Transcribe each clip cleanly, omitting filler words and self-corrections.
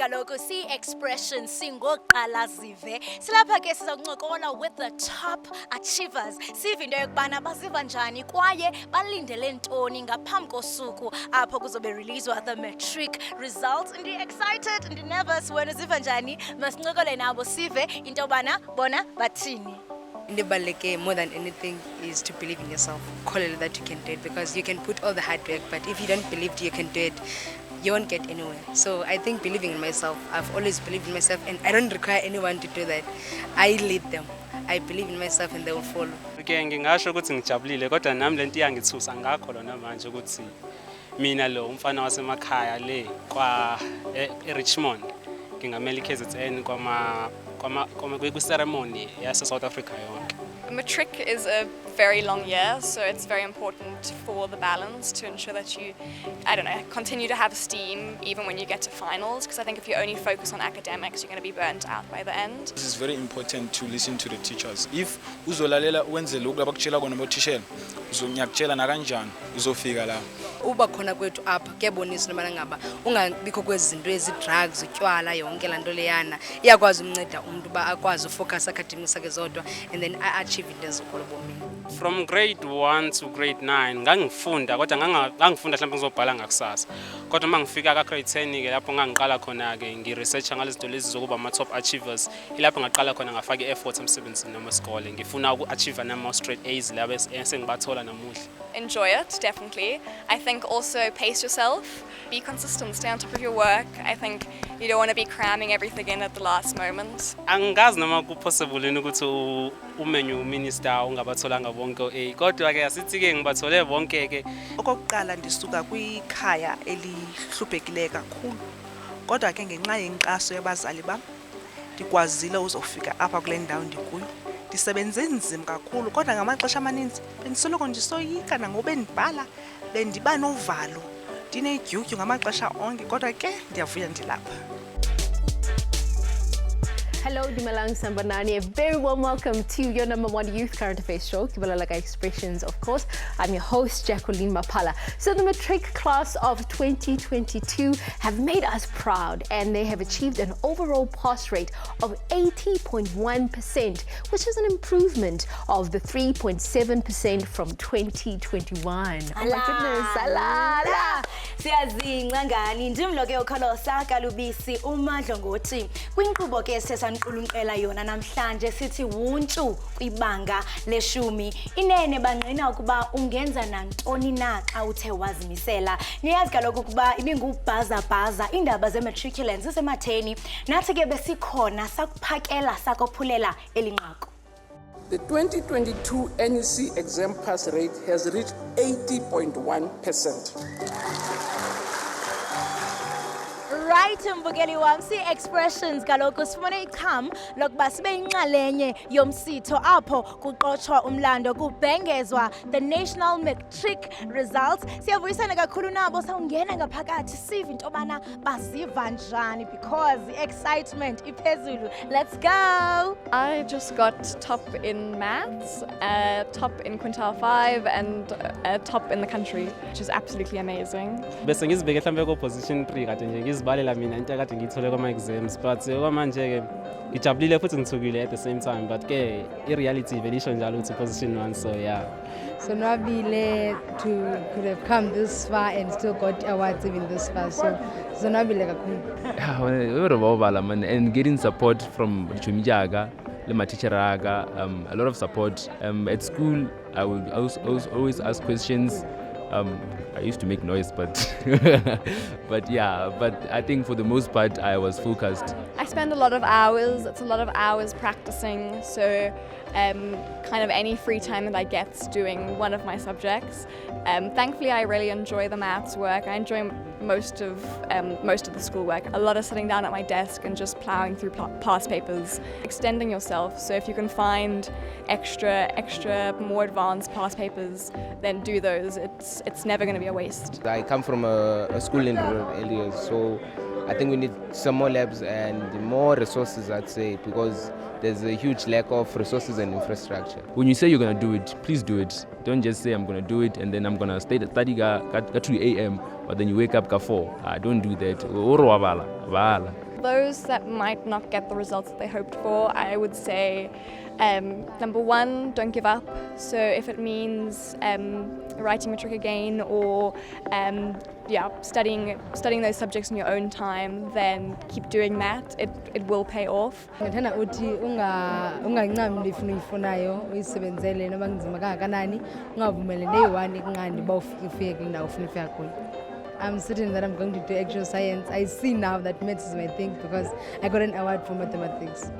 kaloku si-expressions singoqala zive. Silapha ke sizawuncokola with the top achievers. Sive into yokubana baziva njani kwaye balindele ntoni ngaphambi kosuku apho kuzobe releasewa the matric results. Ndi-excited, ndi-nervous, wena uziva njani? Masincokole nabo sive into yobana bona bathini. More than anything is to believe in yourself. Call it that you can do it, because you can put all the hard work, but if you don't believe you can do it, you won't get anywhere. So I think believing in myself, I've always believed in myself, and I don't require anyone to do that. I lead them. I believe in myself and they will follow. Okay, ngingasho ukuthi ngijabulile kodwa nami lento iyangithusa ngakho lona manje ukuthi mina lo umfana wasemakhaya le kwa eRichmond ngingamela iKZN kwa ceremony yase South Africa yonke. Matric is a very long year, so it's very important for the balance to ensure that you, continue to have steam even when you get to finals, because I think if you only focus on academics, you're going to be burnt out by the end. This is very important to listen to the teachers. If uzolalela wenze lokhu abakutshela kona bothishela, uzonyakutshela na kanjani uzofika la. Uba khona kwethu apha kuyabonisa noma ngaba ungabikho kwezinto ezi-drugs utywala yonke la nto leyana iyakwazi umnceda umuntu uba akwazi ufocus academics sakhe zodwa and then achieve into ezikhulu bomini. From grade 1 to grade 9 ngangifunda kodwa ngangifunda mhlawumbe ngizobhala ngakusasa kodwa mangifika ka grade 10 ke lapho ngangiqala khona ke ngiresearcha ngalezinto lezi zokuba ama top achievers ilapho ngaqala khona ngafaka i-effort emsebenzini noma isikole ngifuna uku-achieve nama straight A's laba esengibathola namuhla. Enjoy it, definitely. I think also pace yourself, be consistent, stay on top of your work. I think you don't want to be cramming everything in at the last moment. Angazi noma ku possible ukuthi umenyu minister ungabatholanga bonke A kodwa ke asithi ke ngibathole bonke ke. Okokuqala ndisuka kwikhaya elihluphekileyo kakhulu kodwa ke ngenxa yenkxaso yabazali bam ndikwazile uzofika apha kule ndawo ndikuyo. Ndisebenze nzima kakhulu kodwa ngamaxesha amaninzi bendisoloko ndisoyika nangoba ndibhala bendiba novalo ndinedyutyhu ngamaxesha onke kodwa ke ndiyavuya ndilapha. Hello, Dumalang Sambanani. A very warm welcome to your #1 youth current affairs show, Kibalalaga Expressions, of course. I'm your host, Jacqueline Mapala. So the matric class of 2022 have made us proud, and they have achieved an overall pass rate of 80.1%, which is an improvement of the 3.7% from 2021. Oh my goodness, alala! Siyazinga ngani ndimlo ke ukhalosa kalubisi umadlo ngothi kwinkqubo ke sesanqulunkqela yona namhlanje sithi wuntshu kwibanga leshumi inene bangqina ukuba ungenza nantoni na xa uthe wazimisela. Niyazi kaloku ukuba ibingubhazabhaza indaba ze-matriculants zisematheni nathi ke besikhona sakuphakela sakophulela elinqaku. The 2022 NEC exam pass rate has reached 80.1%. Right, mbukeli wam, si-expressions kaloku sifumane icham lokuba sibe yinxalenye yomsitho apho kuqotshwa umlando kubhengezwa the national matric results. Siyavuyisana kakhulu nabo sawungena ngaphakathi sive into yobana baziva njani because the excitement iphezulu. Let's go! I just got top in maths, top in quintile 5 and top in the country, which is absolutely amazing. Bese ngizibeke mhlambe ko position 3 kade nje ngizibalela mina into kade ngithole kwama exams but kwamanje ke ngijabulile futhi ngithukile at the same time but ke I-reality velisho njalo ukuthi position 1 so yeah. So Nwabile could have come this far and still got awards even this far. So Nwabile kakhulu. And getting support from Chumijaga, my teacher, a lot of support. At school, I would always ask questions. I used to make noise, but but I think for the most part I was focused. I spend a lot of hours. It's a lot of hours practicing. So kind of any free time that I get doing one of my subjects. Thankfully, I really enjoy the maths work. I enjoy most of the schoolwork. A lot of sitting down at my desk and just plowing through past papers, extending yourself. So if you can find extra more advanced past papers, then do those. It's never going to be a waste. I come from a school in rural areas, so I think we need some more labs and more resources, I'd say, because there's a huge lack of resources and infrastructure. When you say you're going to do it, please do it. Don't just say I'm going to do it and then I'm going to study at 2 a.m. but then you wake up at 4. Don't do that. those that might not get the results that they hoped for, I would say, number one, don't give up. So if it means writing matric again or studying those subjects in your own time, then keep doing that. It will pay off. Ngithanda uthi ungancami lifuna uyifunayo uyisebenzele noma kunzima kangakanani ungavumele neyi-1 kunqandi ufike kulindawo ufuna ufika kuyo. I'm certain that I'm going to do actual science. I see now that maths is my thing because I got an award for mathematics.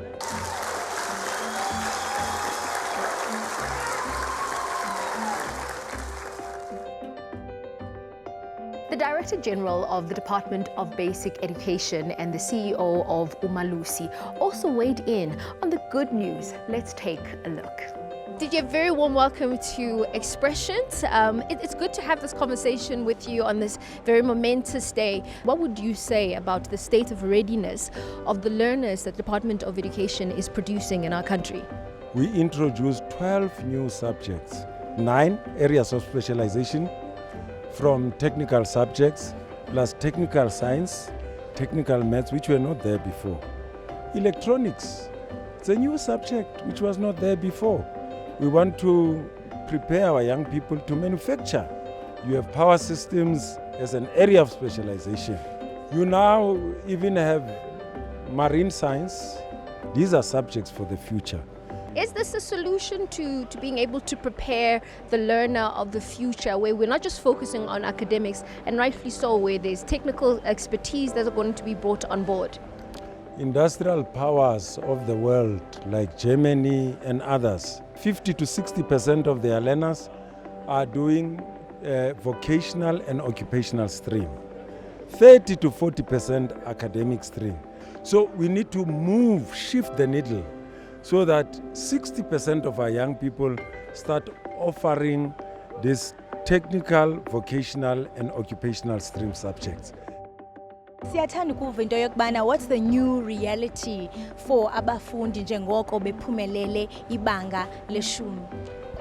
The Director General of the Department of Basic Education and the CEO of Umalusi also weighed in on the good news. Let's take a look. DJ, a very warm welcome to Expressions. It's good to have this conversation with you on this very momentous day. What would you say about the state of readiness of the learners that the Department of Education is producing in our country? We introduced 12 new subjects, 9 areas of specialization from technical subjects, plus technical science, technical maths, which were not there before. Electronics, it's a new subject which was not there before. We want to prepare our young people to manufacture. You have power systems as an area of specialization. You now even have marine science. These are subjects for the future. Is this a solution to being able to prepare the learner of the future, where we're not just focusing on academics, and rightfully so, where there's technical expertise that are going to be brought on board? Industrial powers of the world, like Germany and others, 50 to 60% of their learners are doing vocational and occupational stream, 30 to 40% academic stream. So we need to shift the needle so that 60% of our young people start offering these technical, vocational and occupational stream subjects. Siyathanda ukuva into yokubana what's the new reality for abafundi njengoko bephumelele ibanga leshumi.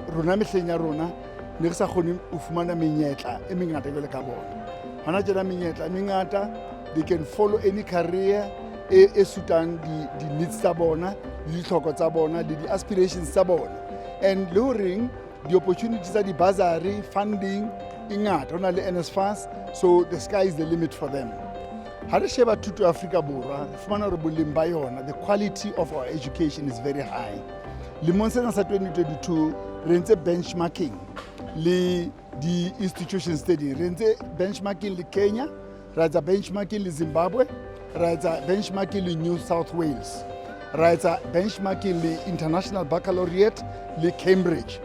Rona mehleng ya rona ne re sa kgone ho fumana menyetla e mengata jwale ka bona. Hana tjena menyetla e mengata, they can follow any career e sutang di needs tsa bona, di ditlhoko tsa bona, di aspirations tsa bona. And luring the opportunities tsa di bursary funding ingata hona le NSFAS, so the sky is the limit for them. Ha re sheba thuto Afrika Borwa, fumana re boleng ba yona, the quality of our education is very high. Lemong sena sa 2022 re ntse benchmarking le di institutions tse ding, re ntse benchmarking le Kenya, ra etsa benchmarking le Zimbabwe, ra etsa benchmarking le New South Wales, ra etsa benchmarking le International Baccalaureate le Cambridge.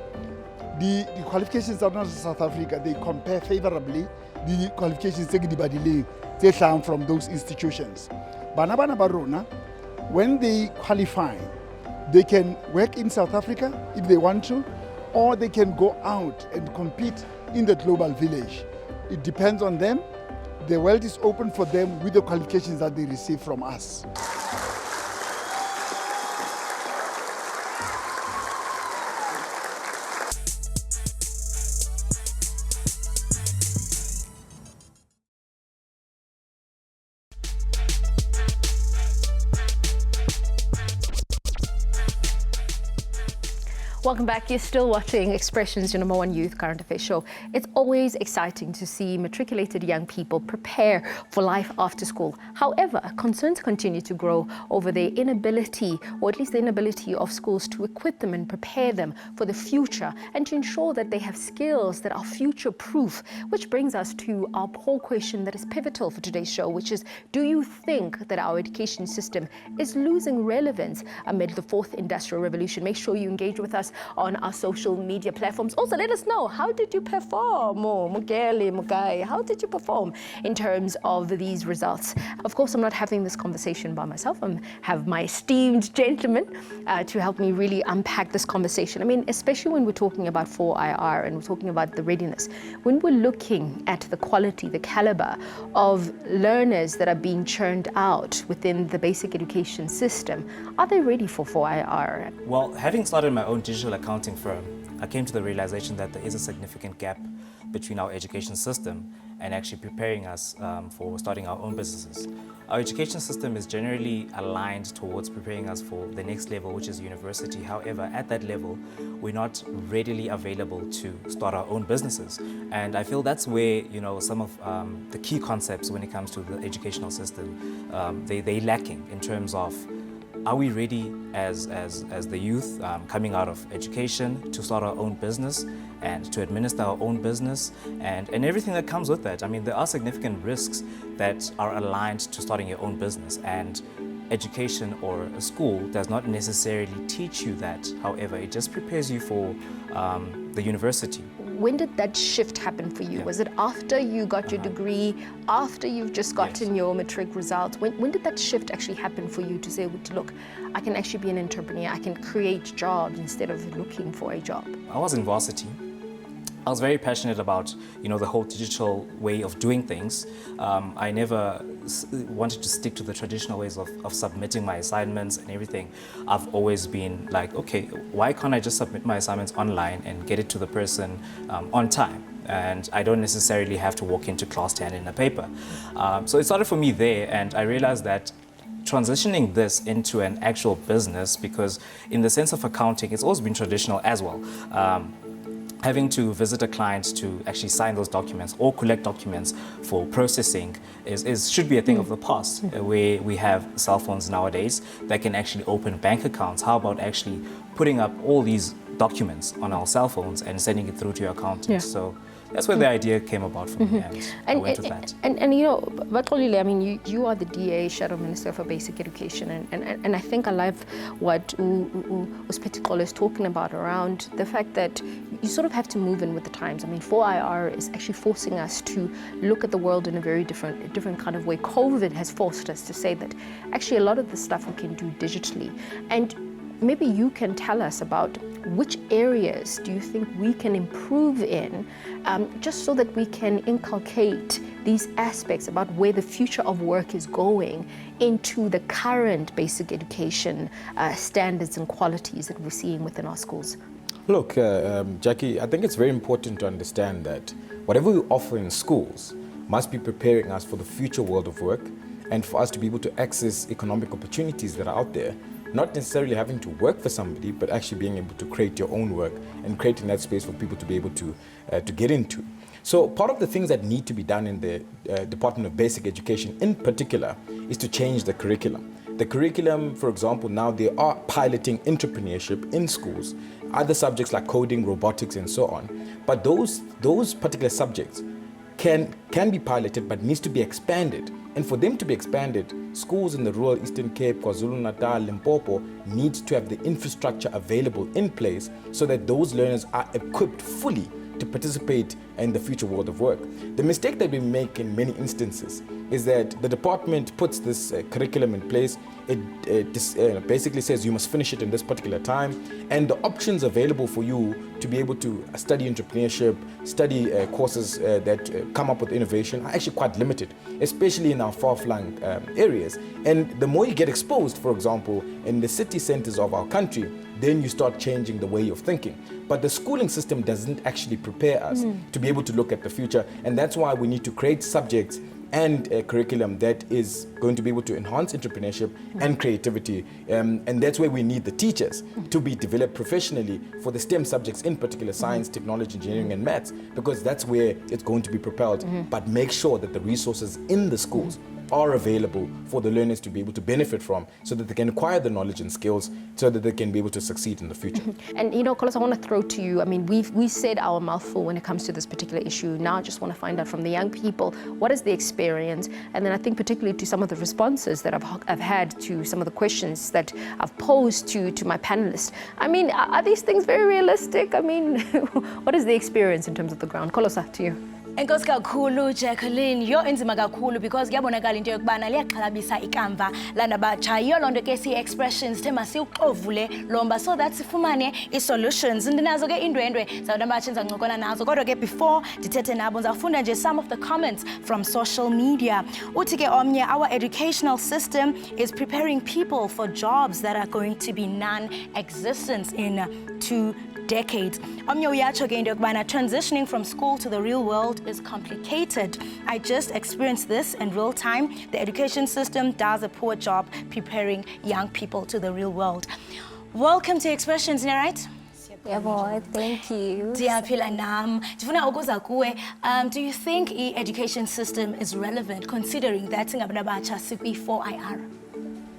The qualifications of South Africa, they compare favorably the qualifications tse di badileng tse hlahang from those institutions. Bana ba rona, when they qualify, they can work in South Africa if they want to, or they can go out and compete in the global village. It depends on them. The world is open for them with the qualifications that they receive from us. Welcome back. You're still watching Expressions, your #1 youth current affairs show. It's always exciting to see matriculated young people prepare for life after school. However, concerns continue to grow over their inability, or at least the inability of schools to equip them and prepare them for the future and to ensure that they have skills that are future-proof, which brings us to our poll question that is pivotal for today's show, which is, do you think that our education system is losing relevance amid the 4th industrial revolution? Make sure you engage with us on our social media platforms. Also, let us know, how did you perform? How did you perform in terms of these results? Of course, I'm not having this conversation by myself. I have my esteemed gentlemen to help me really unpack this conversation. I mean, especially when we're talking about 4IR and we're talking about the readiness, when we're looking at the quality, the caliber of learners that are being churned out within the basic education system, are they ready for 4IR? Well, having started my own digital accounting firm, I came to the realization that there is a significant gap between our education system and actually preparing us for starting our own businesses. Our education system is generally aligned towards preparing us for the next level, which is university. However, at that level, we're not readily available to start our own businesses. And I feel that's where, you know, some of the key concepts when it comes to the educational system, they're lacking in terms of, are we ready as the youth coming out of education to start our own business and to administer our own business and everything that comes with that? I mean, there are significant risks that are aligned to starting your own business, and education or a school does not necessarily teach you that. However, it just prepares you for the university. When did that shift happen for you? Was it after you got your degree, after you've just gotten your matric results? When did that shift actually happen for you to say, look, I can actually be an entrepreneur, I can create jobs instead of looking for a job? I was in varsity. I was very passionate about, you know, the whole digital way of doing things. I never wanted to stick to the traditional ways of submitting my assignments and everything. I've always been like, okay, why can't I just submit my assignments online and get it to the person on time? And I don't necessarily have to walk into class to hand in a paper. So it started for me there, and I realized that transitioning this into an actual business, because in the sense of accounting, it's always been traditional as well. Having to visit a client to actually sign those documents or collect documents for processing should be a thing of the past, where we have cell phones nowadays that can actually open bank accounts. How about actually putting up all these documents on our cell phones and sending it through to your accountant? Yeah. So that's where the idea came about for me, and I went with that. And you know, Batolile, I mean, you are the DA, Shadow Minister for Basic Education, and I think I love what Uspetiqolo is talking about around the fact that you sort of have to move in with the times. I mean, 4IR is actually forcing us to look at the world in a very different kind of way. COVID has forced us to say that actually a lot of the stuff we can do digitally. And maybe you can tell us about which areas do you think we can improve in, just so that we can inculcate these aspects about where the future of work is going into the current basic education standards and qualities that we're seeing within our schools? Look, Jackie, I think it's very important to understand that whatever we offer in schools must be preparing us for the future world of work and for us to be able to access economic opportunities that are out there. Not necessarily having to work for somebody, but actually being able to create your own work and creating that space for people to be able to get into. So part of the things that need to be done in the Department of Basic Education in particular is to change the curriculum. The curriculum, for example, now they are piloting entrepreneurship in schools, other subjects like coding, robotics, and so on. But those particular subjects can be piloted but needs to be expanded. And for them to be expanded, schools in the rural Eastern Cape, KwaZulu-Natal, Limpopo need to have the infrastructure available in place so that those learners are equipped fully to participate in the future world of work. The mistake that we make in many instances is that the department puts this curriculum in place. It basically says you must finish it in this particular time, and the options available for you to be able to study entrepreneurship, study courses that come up with innovation are actually quite limited, especially in our far-flung areas. And the more you get exposed, for example, in the city centers of our country, then you start changing the way of thinking. But the schooling system doesn't actually prepare us to be able to look at the future, and that's why we need to create subjects and a curriculum that is going to be able to enhance entrepreneurship and creativity. And that's where we need the teachers to be developed professionally for the STEM subjects, in particular science, technology, engineering, and maths, because that's where it's going to be propelled. But make sure that the resources in the schools are available for the learners to be able to benefit from, so that they can acquire the knowledge and skills so that they can be able to succeed in the future. And you know, Kolos, I want to throw to you, I mean, we said our mouthful when it comes to this particular issue. Now I just want to find out from the young people, what is the experience? And then I think particularly to some of the responses that I've had to some of the questions that I've posed to my panelists. I mean, are these things very realistic? I mean, what is the experience in terms of the ground? Kolosa, to you. Enkosi kakhulu Jacqueline, yo enzima kakhulu because kuyabonakala into yokubana liyaxhalabisa ikamva lanabatsha. Yiyo loo nto ke si-expressions the masiwuxovule lomba so that sifumane i-solutions. Ndinazo ke indwendwe zabantu abatsha ndizancokola nazo, kodwa ke before ndithethe nabo ndizawufunda nje some of the comments from social media. Uthi ke omnye, our educational system is preparing people for jobs that are going to be non-existent in 2 decades. Omnye uyatsho ke into yokubana transitioning from school to the real world is complicated. I just experienced this in real time. The education system does a poor job preparing young people to the real world. Welcome to Expressions, isn't that right? Yeah, boy, thank you. Ndiyaphila nam. Ndifuna ukuza kuwe. Do you think the education system is relevant considering that singabantu abatsha sikwi-4IR?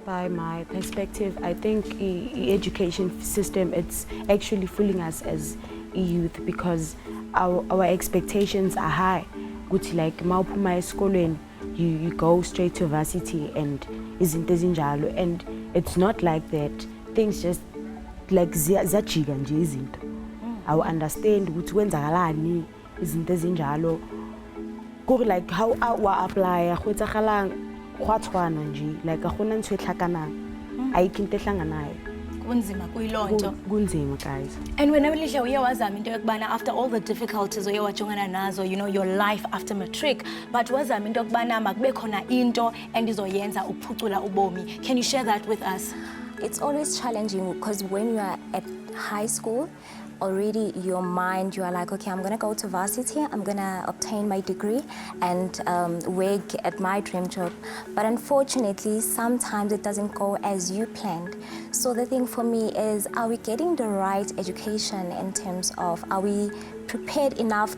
By my perspective, I think the education system, it's actually fooling us as youth because our expectations are high. Good, like mawuphuma esikolweni, you go straight to varsity and izinto ezinjalo, and it's not like that. Things just like ziyajika nje izinto. I understand ukuthi kwenzakalani izinto ezinjalo. Go like how wa apply khwetsagalang khwathwana nje like akuna ntwe tlhakanang. Ayikho into ehlanganayo. Kunzima kuyilonto. Kunzima guys. And whenever lihle uye wazama into yokubana after all the difficulties uye wajongana nazo, you know, your life after matric, but wazama into yokubana makube khona into endizoyenza ukuphucula ubomi. Can you share that with us? It's always challenging because when you are at high school, already your mind, you are like, okay, I'm gonna go to varsity, I'm gonna obtain my degree and work at my dream job. But unfortunately, sometimes it doesn't go as you planned. So the thing for me is, are we getting the right education in terms of, are we prepared enough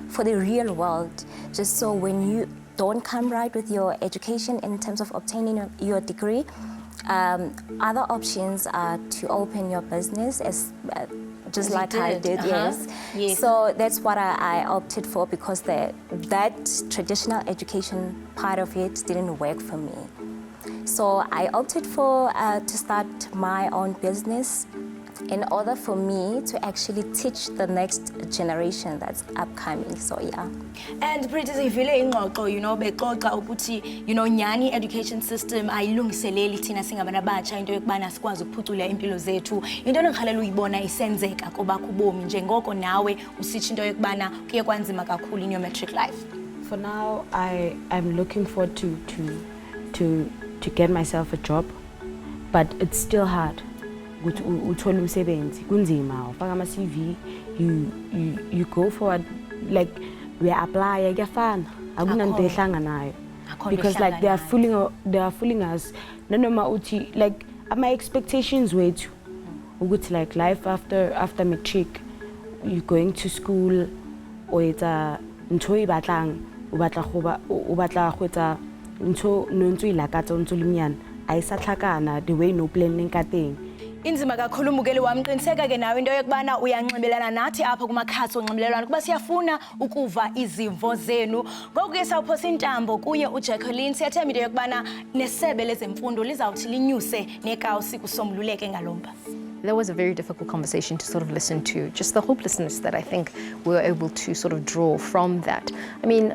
for the real world? Just so when you don't come right with your education in terms of obtaining your degree, other options are to open your business just like I did, yes. So that's what I opted for because that traditional education part of it didn't work for me. So I opted for to start my own business in order for me to actually teach the next generation that's upcoming. So yeah. And pretty sivile ingxoxo, you know, bexoxa ukuthi, you know, nyani education system ayilungiseleli thina singabantu abatsha into yokubana sikwazi ukuphucula impilo zethu. Into enokhalela uyibona isenzeka koba kubomi njengoko nawe usitsho into yokubana kuye kwanzima kakhulu in your matric life. For now, I'm looking forward to get myself a job, but it's still hard. Uthola umsebenzi kunzima ufaka ama CV, you go forward, like we apply kuyafana akunanto ehlanganayo because like they are fooling us nanoma uthi like ama expectations wethu ukuthi like life after matric you going to school or etsa ntho e batlang o batla go etsa ntho ntso ilakatsa ntso limnyana ayisatlhakana the way no planning ka teng. Inzima kakhulu mbukeli wami, qiniseka ke nawe into yokubana uyanxibelana nathi apha kumakhasi onxibelelwano kuba siyafuna ukuva izimvo zenu. Ngoku ke sawuphosa intambo kuye uJacqueline, siyathemba into yokubana nesebe lezemfundo lizawuthi linyuse nekawusi kusombululeke ngalomba. That was a very difficult conversation to sort of listen to, just the hopelessness that I think we were able to sort of draw from that. I mean,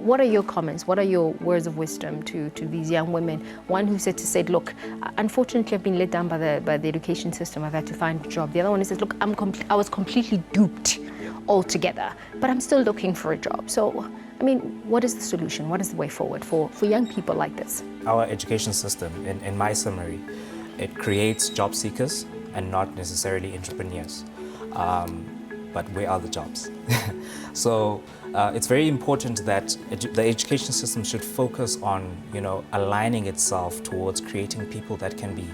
what are your comments? What are your words of wisdom to these young women? One who said, look, unfortunately I've been let down by the education system, I've had to find a job. The other one says, look, I was completely duped altogether, but I'm still looking for a job. So, I mean, what is the solution? What is the way forward for young people like this? Our education system, in my summary, it creates job seekers and not necessarily entrepreneurs. But where are the jobs? So it's very important that the education system should focus on, you know, aligning itself towards creating people that can be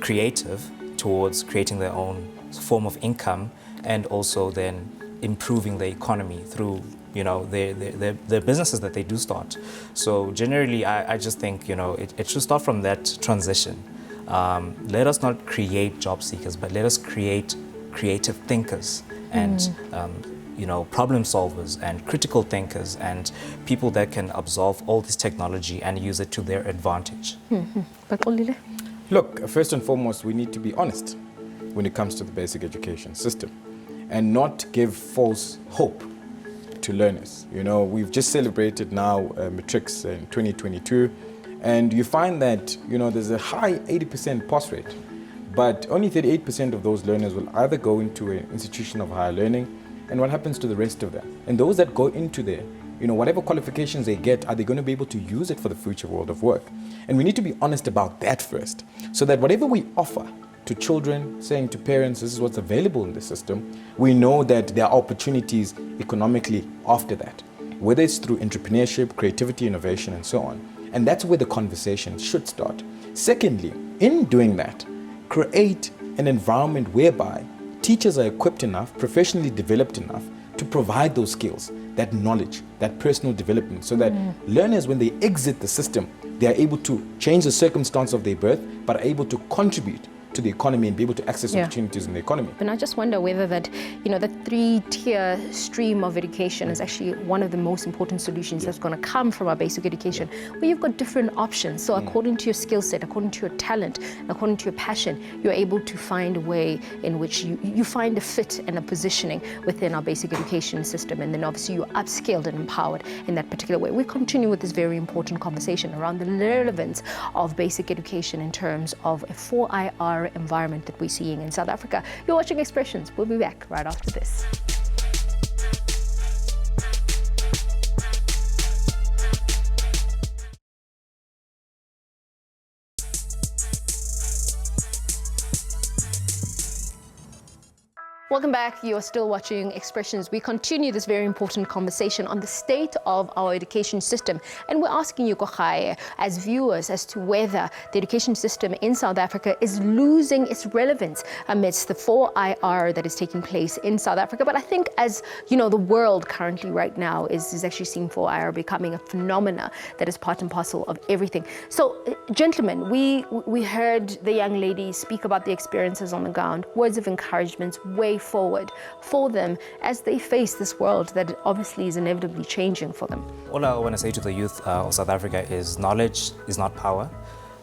creative, towards creating their own form of income, and also then improving the economy through, you know, the businesses that they do start. So generally, I just think, you know, it should start from that transition. Let us not create job seekers, but let us create creative thinkers and you know, problem solvers and critical thinkers and people that can absorb all this technology and use it to their advantage. Look, first and foremost, we need to be honest when it comes to the basic education system and not give false hope to learners. You know, we've just celebrated now matrics in 2022, and you find that, you know, there's a high 80% pass rate, but only 38% of those learners will either go into an institution of higher learning, and what happens to the rest of them? And those that go into there, you know, whatever qualifications they get, are they going to be able to use it for the future world of work? And we need to be honest about that first, so that whatever we offer to children, saying to parents, this is what's available in the system, we know that there are opportunities economically after that. whether it's through entrepreneurship, creativity, innovation, and so on. And that's where the conversation should start. Secondly, in doing that, create an environment whereby teachers are equipped enough, professionally developed enough to provide those skills, that knowledge, that personal development, so that learners, when they exit the system, they are able to change the circumstance of their birth, but are able to contribute to the economy and be able to access opportunities in the economy. And I just wonder whether that, the three-tier stream of education is actually one of the most important solutions that's going to come from our basic education, where you've got different options. So according to your skill set, according to your talent, according to your passion, you're able to find a way in which you find a fit and a positioning within our basic education system. And then obviously you're upskilled and empowered in that particular way. We continue with this very important conversation around the relevance of basic education in terms of a 4IR environment that we're seeing in South Africa. You're watching Expressions. We'll be back right after this. Welcome back. You're still watching Expressions. We continue this very important conversation on the state of our education system. And we're asking you, Kochaye, as viewers, as to whether the education system in South Africa is losing its relevance amidst the 4IR that is taking place in South Africa. But I think, as you know, the world currently right now is actually seeing 4IR becoming a phenomena that is part and parcel of everything. So, gentlemen, we heard the young lady speak about the experiences on the ground, words of encouragement, way forward for them as they face this world that obviously is inevitably changing for them. All I want to say to the youth of South Africa is knowledge is not power.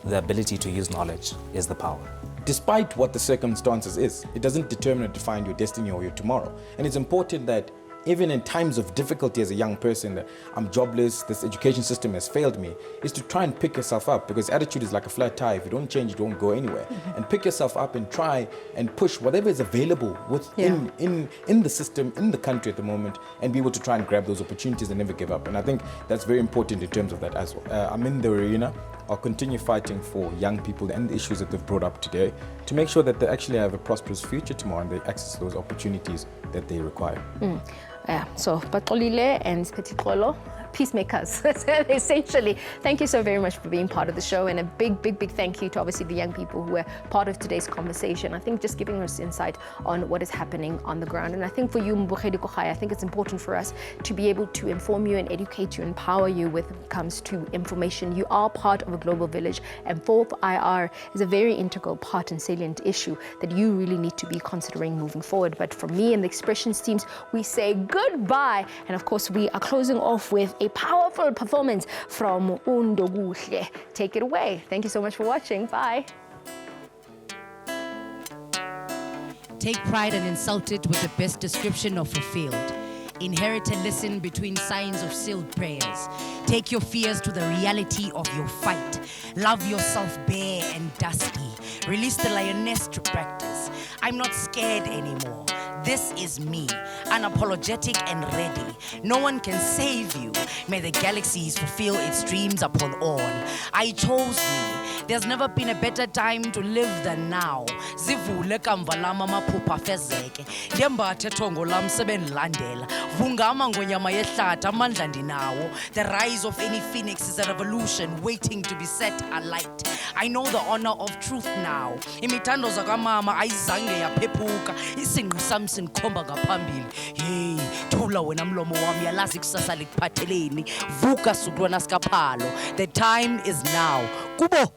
The ability to use knowledge is the power. Despite what the circumstances is, it doesn't determine or define your destiny or your tomorrow. And it's important that even in times of difficulty as a young person, that I'm jobless, this education system has failed me, is to try and pick yourself up, because attitude is like a flat tire. If you don't change, it won't go anywhere. And pick yourself up and try and push whatever is available within in the system, in the country at the moment, and be able to try and grab those opportunities and never give up. And I think that's very important in terms of that as well. I'm in the arena. I'll continue fighting for young people and the issues that they've brought up today to make sure that they actually have a prosperous future tomorrow and they access those opportunities that they require. So, Patolile and Petitkolo, peacemakers, essentially. Thank you so very much for being part of the show, and a big thank you to obviously the young people who were part of today's conversation. I think just giving us insight on what is happening on the ground. And I think for you, Mbogedi Kochaye, I think it's important for us to be able to inform you and educate you, empower you when it comes to information. You are part of a global village, and 4IR is a very integral part and salient issue that you really need to be considering moving forward. But from me and the Expressions teams, we say goodbye. And of course, we are closing off with a powerful performance from Undoguhle. Take it away. Thank you so much for watching. Bye. Take pride and insult it with the best description of fulfilled. Inherit and listen between signs of sealed prayers. Take your fears to the reality of your fight. Love yourself bare and dusky. Release the lioness to practice. I'm not scared anymore. This is me, unapologetic and ready. No one can save you. May the galaxies fulfill its dreams upon all. I chose me. There's never been a better time to live than now. Zivule kamva lama maphupha fezeke. Ndembathe thongo lam sebendilandela. Vungama ngonyama yehlathi amandla ndinawo. The rise of any phoenix is a revolution waiting to be set alight. I know the honor of truth now. Imithando zakamama ayizange yaphephuka. Isinqi sami sindikhomba ngaphambili. Hey, thula wena mlomo wami yalazi kusasa likuphatheleni. Vuka suku lona sikaphalo. The time is now. Kubo